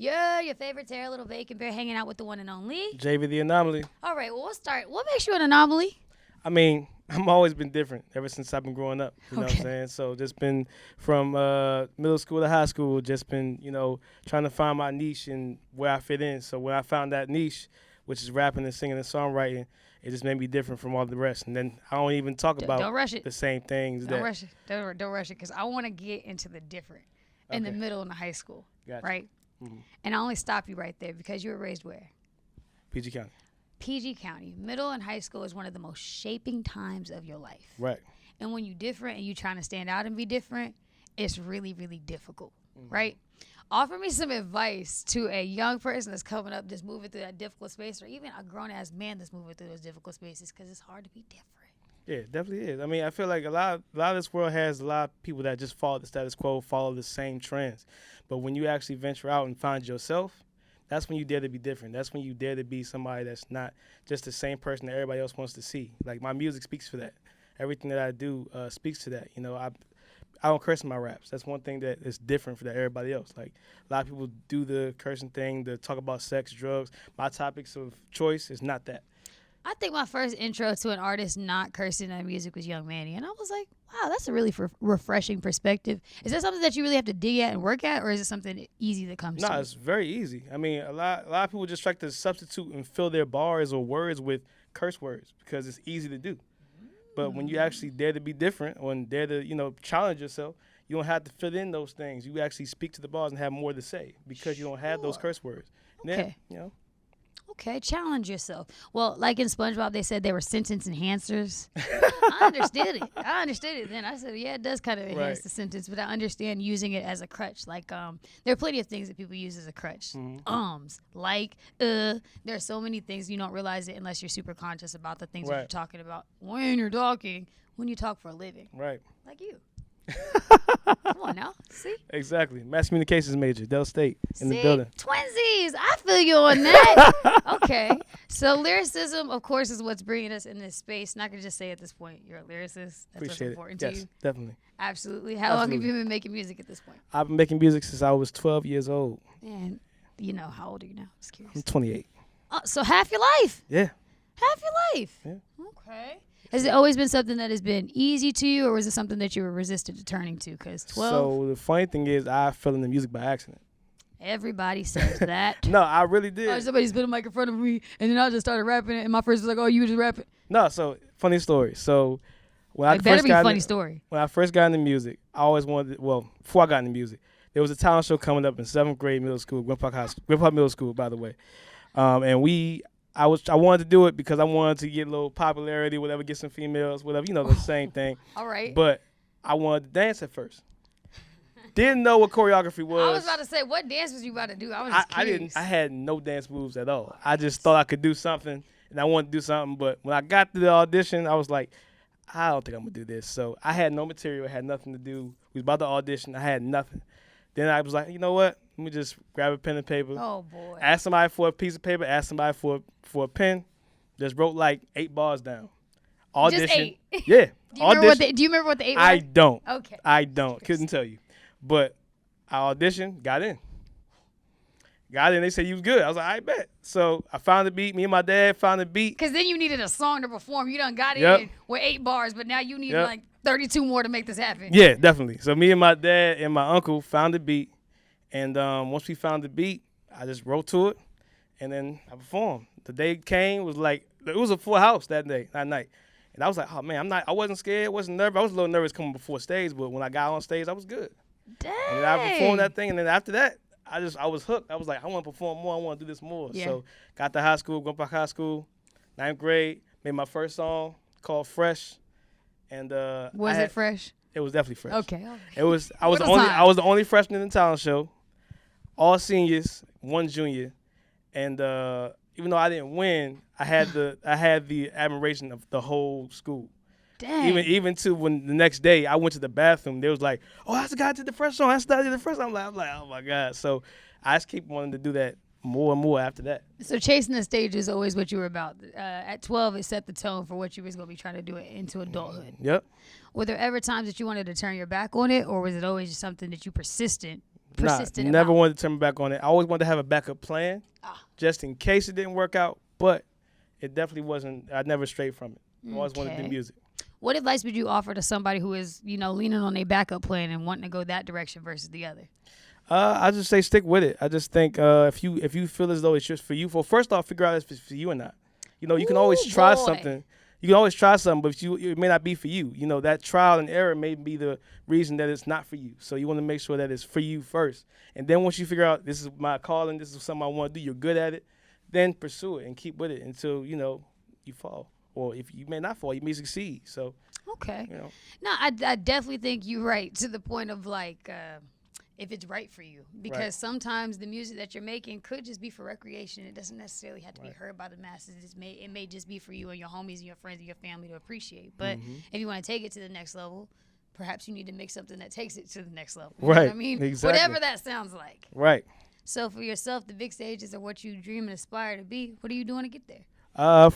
Yeah, your favorite Terror Little Bacon Bear hanging out with the one and only. JV the Anomaly. All right, well, we'll start. What makes you an anomaly? I mean, I've always been different ever since I've been growing up. You know what I'm saying? So just been from middle school to high school, just been, trying to find my niche and where I fit in. So when I found that niche, which is rapping and singing and songwriting, it just made me different from all the rest. And then I don't even talk about don't rush it. the same things. Don't rush it. Don't rush it, because I want to get into the different in the middle and the high school, Gotcha. right? Mm-hmm. And I only stop you right there because you were raised where? PG County. PG County. Middle and high school is one of the most shaping times of your life. Right. And when you're different and you're trying to stand out and be different, it's really, really difficult, right? Offer me some advice to a young person that's coming up, just moving through that difficult space, or even a grown-ass man that's moving through those difficult spaces, because it's hard to be different. Yeah, it definitely is. I mean, I feel like a lot of this world has a lot of people that just follow the status quo, follow the same trends. But when you actually venture out and find yourself, that's when you dare to be different. That's when you dare to be somebody that's not just the same person that everybody else wants to see. Like, my music speaks for that. Everything that I do speaks to that. I don't curse in my raps. That's one thing that is different from everybody else. Like, a lot of people do the cursing thing, to talk about sex, drugs. My topics of choice is not that. I think my first intro to an artist not cursing at music was Young Manny, and I was like, wow, that's a really refreshing perspective. Is that something that you really have to dig at and work at, or is it something easy that comes to you? No, it's very easy. I mean, a lot of people just try to substitute and fill their bars or words with curse words because it's easy to do. But when you actually dare to be different, or dare to, challenge yourself, you don't have to fit in those things. You actually speak to the bars and have more to say because you don't have those curse words. Okay. Then, Okay, challenge yourself. Well, like in SpongeBob, they said they were sentence enhancers. I understood it then. I said, yeah, it does kind of enhance the sentence, but I understand using it as a crutch. Like, there are plenty of things that people use as a crutch. There are so many things you don't realize it unless you're super conscious about the things that you're talking about when you talk for a living. Right. Like you. Come on now. See? Exactly. Mass communications major, Del State, in the building. Twinsies. I feel you on that. Okay. So lyricism, of course, is what's bringing us in this space. Not going to just say at this point you're a lyricist. That's what's important to you. Definitely. Absolutely. How long have you been making music at this point? I've been making music since I was 12 years old. And, how old are you now? Just curious. I'm 28. Oh, so half your life? Yeah. Half your life? Yeah. Okay. Has it always been something that has been easy to you, or was it something that you were resistant to turning to? Because 12. So the funny thing is, I fell into music by accident. Everybody says that. No, I really did. Oh, somebody's put a mic in front of me, and then I just started rapping it, and my friends was like, "Oh, you just rapping?" No, so funny story. So when It better be a funny story. When I first got into music, I always wanted. Before I got into music, there was a talent show coming up in 7th grade middle school, Gwen Park Middle School, by the way, and I wanted to do it because I wanted to get a little popularity, whatever, get some females, whatever, the same thing. All right. But I wanted to dance at first. Didn't know what choreography was. I was about to say, what dance was you about to do? I didn't. I had no dance moves at all. I just thought I could do something, and I wanted to do something. But when I got to the audition, I was like, I don't think I'm gonna do this. So I had no material. I had nothing to do. We was about to audition. I had nothing. Then I was like, you know what? Let me just grab a pen and paper. Oh, boy. Ask somebody for a piece of paper. Ask somebody for a pen. Just wrote like 8 bars down. Audition. Just 8? Yeah. Do you remember what the 8 were? I don't. Okay. I don't. Couldn't tell you. But I auditioned, got in. They said you was good. I was like, I bet. So I found the beat. Me and my dad found the beat. Because then you needed a song to perform. You done got in with 8 bars, but now you need like 32 more to make this happen. Yeah, definitely. So me and my dad and my uncle found the beat. And once we found the beat, I just wrote to it, and then I performed. The day came, it was a full house that night. And I was like, oh, man, I wasn't scared, wasn't nervous. I was a little nervous coming before stage, but when I got on stage, I was good. Dang. And I performed that thing, and then after that, I was hooked. I was like, I want to perform more. I want to do this more. Yeah. So got to high school, Gwen Park High School, 9th grade, made my first song called Fresh. And was it fresh? It was definitely fresh. Okay. It was. I was the only freshman in the talent show. All seniors, 1 junior, and even though I didn't win, I had the admiration of the whole school. Dang. Even to when the next day I went to the bathroom, they was like, "Oh, that's the guy that did the fresh song. That's the guy that did the fresh song." I'm like, "Oh my God!" So I just keep wanting to do that more and more after that. So chasing the stage is always what you were about. At 12, it set the tone for what you was going to be trying to do into adulthood. Yep. Were there ever times that you wanted to turn your back on it, or was it always just something that you persistent persistent never about? wanted to turn my back on it. I always wanted to have a backup plan, Ah. just in case it didn't work out. But it definitely wasn't. I never strayed from it. I always wanted to do music. What advice would you offer to somebody who is, leaning on their backup plan and wanting to go that direction versus the other? I just say stick with it. I just think if you feel as though it's just for you, first off, figure out if it's for you or not. You can always try something. You can always try something, but it may not be for you. That trial and error may be the reason that it's not for you. So you want to make sure that it's for you first. And then once you figure out this is my calling, this is something I want to do, you're good at it, then pursue it and keep with it until, you fall. Or if you may not fall, you may succeed. So, okay. No, I definitely think you're right to the point of if it's right for you. Because sometimes the music that you're making could just be for recreation. It doesn't necessarily have to be heard by the masses. It may just be for you and your homies and your friends and your family to appreciate. But if you want to take it to the next level, perhaps you need to make something that takes it to the next level. You know what I mean? Exactly. Whatever that sounds like. Right. So for yourself, the big stages are what you dream and aspire to be. What are you doing to get there?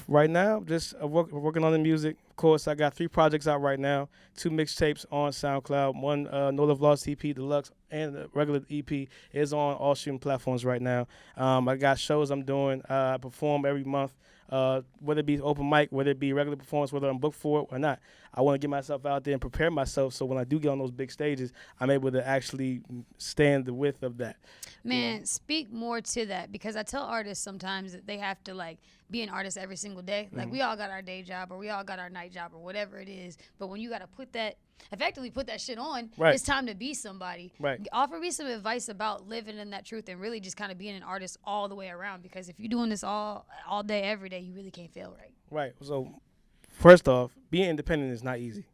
Right now, just working on the music. Of course, I got 3 projects out right now, 2 mixtapes on SoundCloud, one No Love Lost EP Deluxe, and the regular EP is on all streaming platforms right now. I got shows I'm doing. I perform every month, whether it be open mic, whether it be regular performance, whether I'm booked for it or not. I want to get myself out there and prepare myself so when I do get on those big stages, I'm able to actually stand the width of that. Man, speak more to that, because I tell artists sometimes that they have to be an artist every single day. We all got our day job or we all got our night job or whatever it is. But when you got to effectively put that shit on, it's time to be somebody. Right. Offer me some advice about living in that truth and really just kind of being an artist all the way around. Because if you're doing this all day, every day, you really can't feel right. Right. So first off, being independent is not easy.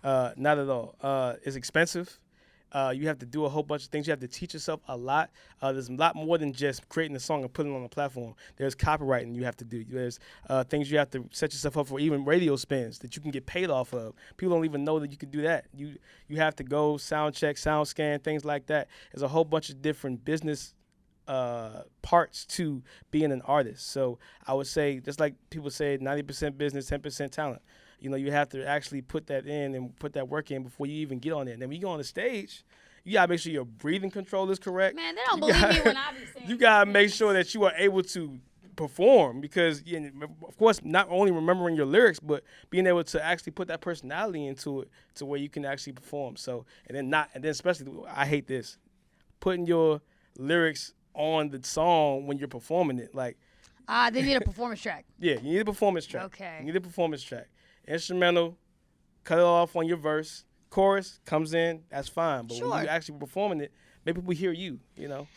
Not at all. It's expensive. You have to do a whole bunch of things. You have to teach yourself a lot. There's a lot more than just creating a song and putting it on a platform. There's copywriting you have to do. There's things you have to set yourself up for, even radio spins that you can get paid off of. People don't even know that you can do that. You have to go sound check, sound scan, things like that. There's a whole bunch of different business parts to being an artist. So I would say, just like people say, 90% business, 10% talent. You have to actually put that in and put that work in before you even get on it. And then when you go on the stage, you got to make sure your breathing control is correct. Man, they don't believe me when I be saying you got to make sure that you are able to perform because, of course, not only remembering your lyrics, but being able to actually put that personality into it to where you can actually perform. So, and then especially, I hate this, putting your lyrics on the song when you're performing it. They need a performance track. Yeah, you need a performance track. Okay. You need a performance track. Instrumental, cut it off on your verse. Chorus comes in, that's fine. But when you actually performing it, maybe people hear you,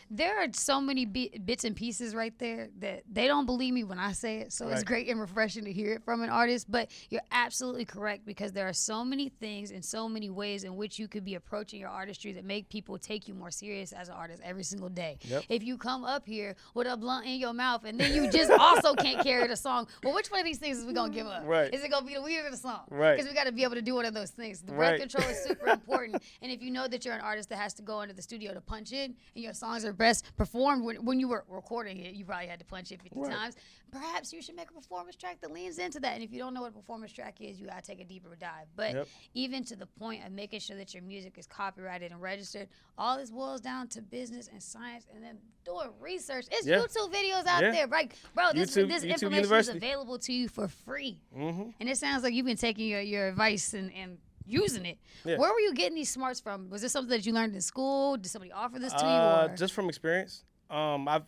There are so many bits and pieces right there that they don't believe me when I say it. So it's great and refreshing to hear it from an artist. But you're absolutely correct, because there are so many things and so many ways in which you could be approaching your artistry that make people take you more serious as an artist every single day. Yep. If you come up here with a blunt in your mouth and then you just also can't carry the song, well, which one of these things is we going to give up? Right. Is it going to be the weed or the song? Right. Because we got to be able to do one of those things. The breath control is super important. And if you know that you're an artist that has to go into the studio to punch in, and your songs are best performed when you were recording it, you probably had to punch it 50 times. Perhaps you should make a performance track that leans into that. And if you don't know what a performance track is, you gotta take a deeper dive. But even to the point of making sure that your music is copyrighted and registered, all this boils down to business and science, and then doing research. It's YouTube videos out there, right? Bro, this information is available to you for free. And it sounds like you've been taking your advice and using it. Where were you getting these smarts from? Was this something that you learned in school? Did somebody offer this to you? Or? Just from experience. I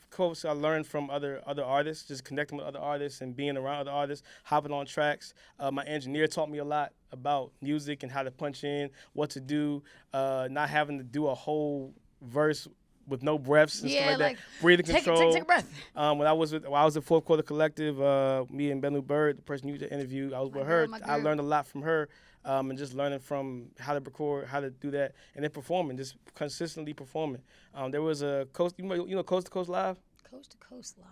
learned from other artists, just connecting with other artists and being around other artists, hopping on tracks. My engineer taught me a lot about music and how to punch in, what to do, not having to do a whole verse with no breaths and stuff like that. Breathing control. Take a breath. When I was at Fourth Quarter Collective, me and Benlu Bird, the person you interviewed, I was with her. I learned a lot from her. And just learning from how to record, how to do that, and then performing, just consistently performing. There was a Coast to Coast Live? Coast to Coast Live.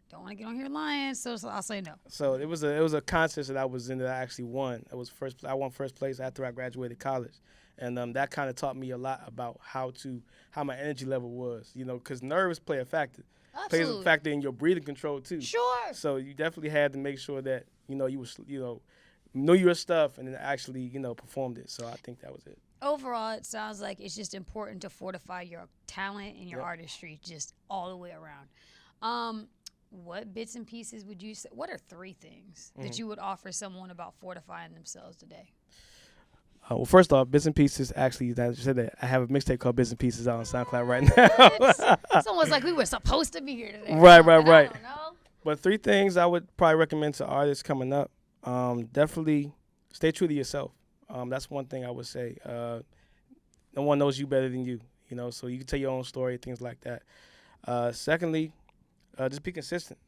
Don't want to get on here lying, so I'll say no. So it was a contest that I was in that I actually won. I won first place after I graduated college, and that kind of taught me a lot about how my energy level was. Because nerves play a factor. Absolutely. Plays a factor in your breathing control too. Sure. So you definitely had to make sure that you knew your stuff and then actually, performed it. So I think that was it. overall, it sounds like it's just important to fortify your talent and your Yep. artistry just all the way around. What bits and pieces would you say? What are 3 things that you would offer someone about fortifying themselves today? Well, first off, Bits and Pieces, actually, that you said that I have a mixtape called Bits and Pieces out on SoundCloud right now. It's almost like we were supposed to be here today. Right, or something. right. I don't know. But 3 things I would probably recommend to artists coming up. Definitely stay true to yourself. That's one thing I would say. No one knows you better than you, so you can tell your own story, things like that. Secondly, just be consistent.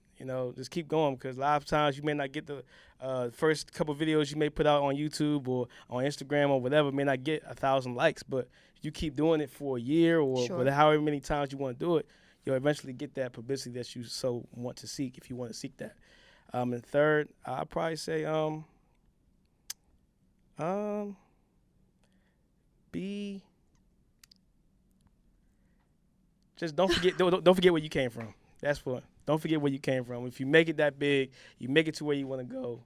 Just keep going, because a lot of times you may not get the first couple videos you may put out on YouTube or on Instagram or whatever may not get 1,000 likes, but if you keep doing it for a year or Sure. whatever, however many times you want to do it, you'll eventually get that publicity that you so want to seek, if you want to seek that. And third, I'd probably say be just don't forget where you came from. That's what. Don't forget where you came from. If you make it that big, you make it to where you want to go.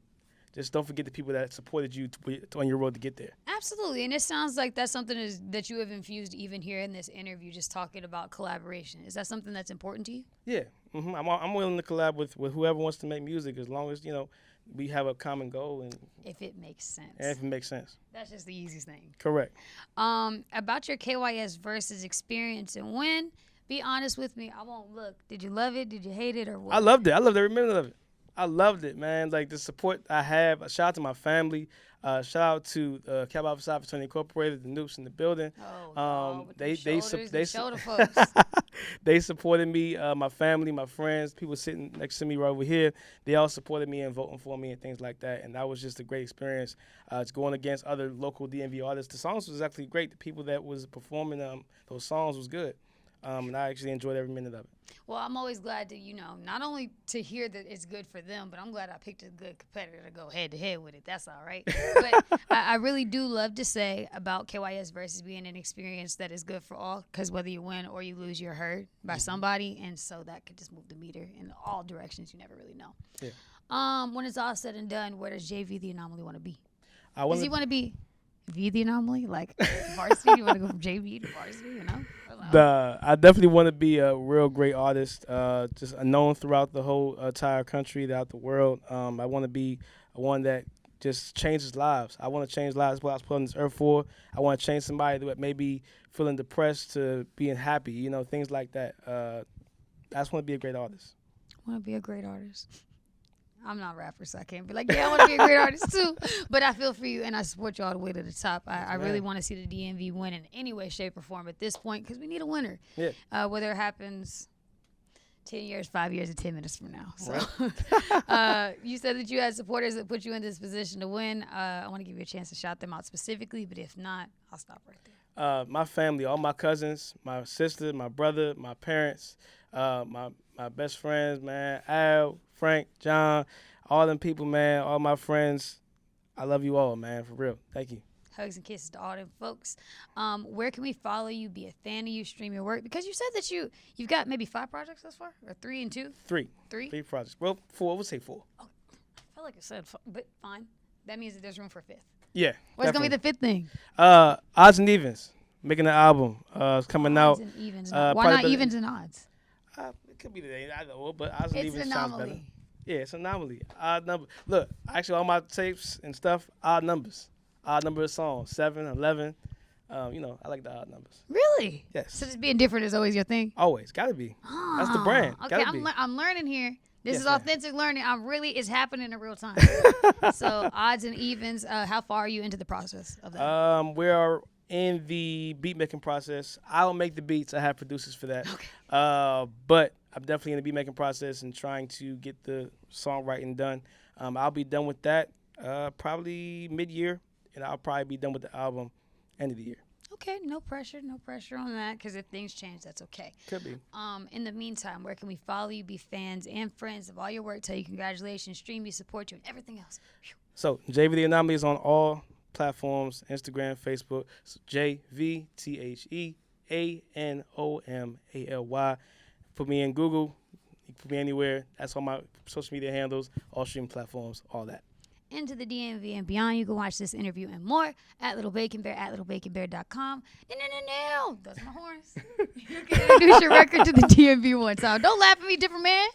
Just don't forget the people that supported you on your road to get there. Absolutely. And it sounds like that's something that you have infused even here in this interview, just talking about collaboration. Is that something that's important to you? Yeah. I'm willing to collab with whoever wants to make music, as long as, we have a common goal and If it makes sense. if it makes sense. That's just the easiest thing. Correct. About your KYS versus experience and win, be honest with me. I won't look. Did you love it? Did you hate it? Or what? I loved it. I loved every minute of it. I loved it, man. Like, the support I have. Shout out to my family. Shout out to Cab Office Opportunity Incorporated, the Noops in the building. Oh, with they them shoulders, them they shoulder folks. they supported me, my family, my friends, people sitting next to me right over here. They all supported me and voting for me and things like that. And that was just a great experience. It's going against other local DMV artists. The songs was actually great. The people that was performing those songs was good. And I actually enjoyed every minute of it. Well, I'm always glad to, not only to hear that it's good for them, but I'm glad I picked a good competitor to go head to head with it. That's all right. But I really do love to say about KYS versus being an experience that is good for all, because whether you win or you lose, you're heard by somebody. And so that could just move the meter in all directions. You never really know. Yeah. When it's all said and done, where does JV the Anomaly want to be? I Does he want to be V the Anomaly, like varsity? You want to go from JV to varsity, I definitely want to be a real great artist, just known throughout the whole entire country, throughout the world. I want to be one that just changes lives. I want to change lives. That's what I was put on this earth for. I want to change somebody that may be feeling depressed to being happy, things like that. I just want to be a great artist. I want to be a great artist. I'm not a rapper, so I can't be like, yeah, I want to be a great artist too. But I feel for you, and I support you all the way to the top. I really want to see the DMV win in any way, shape, or form at this point, because we need a winner. Yeah. Whether it happens 10 years, 5 years, or 10 minutes from now. So you said that you had supporters that put you in this position to win. I want to give you a chance to shout them out specifically, but if not, I'll stop right there. My family, all my cousins, my sister, my brother, my parents, my best friends, man, Al, Frank, John, all them people, man, all my friends. I love you all, man, for real. Thank you. Hugs and kisses to all them folks. Where can we follow you, be a fan of you, stream your work? Because you said that you've got maybe 5 projects thus far, or 3 and 2? 3. Three? 3 projects. Well, 4. We'll say 4. Oh, I felt like I said, but fine. That means that there's room for a 5th. Yeah. What's going to be the 5th thing? Odds and Evens. Making an album. It's coming out. Odds and evens. Why not evens and odds? It could be the name, I know, but odds and It's evens an sounds anomaly. better. Yeah, it's an anomaly. Odd number. Look, actually, all my tapes and stuff, odd numbers. Odd number of songs. 7, 11. I like the odd numbers. Really? Yes. So just being different is always your thing? Always. Gotta be. That's the brand. Okay, Gotta be. I'm learning here. This Yes, is ma'am. authentic learning. It's happening in real time. So odds and evens, how far are you into the process of that? We are in the beat making process. I don't make the beats. I have producers for that. Okay. But I'm definitely in the beat making process and trying to get the songwriting done. I'll be done with that probably mid-year, and I'll probably be done with the album end of the year. Okay, no pressure on that, because if things change, that's okay. Could be. In the meantime, where can we follow you, be fans and friends of all your work, tell you congratulations, stream you, support you, and everything else? Whew. So JV the Anomaly is on all platforms, Instagram, Facebook. So JVTheAnomaly. Put me in Google. You can put me anywhere. That's all my social media handles, all streaming platforms, all that. into the DMV and beyond. You can watch this interview and more at Little Bacon Bear at littlebaconbear.com. No. Those are my horns. You can introduce your record to the DMV one time. Don't laugh at me, different man.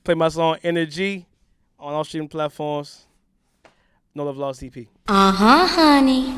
Play my song Energy on all streaming platforms. No Love Lost EP. Honey.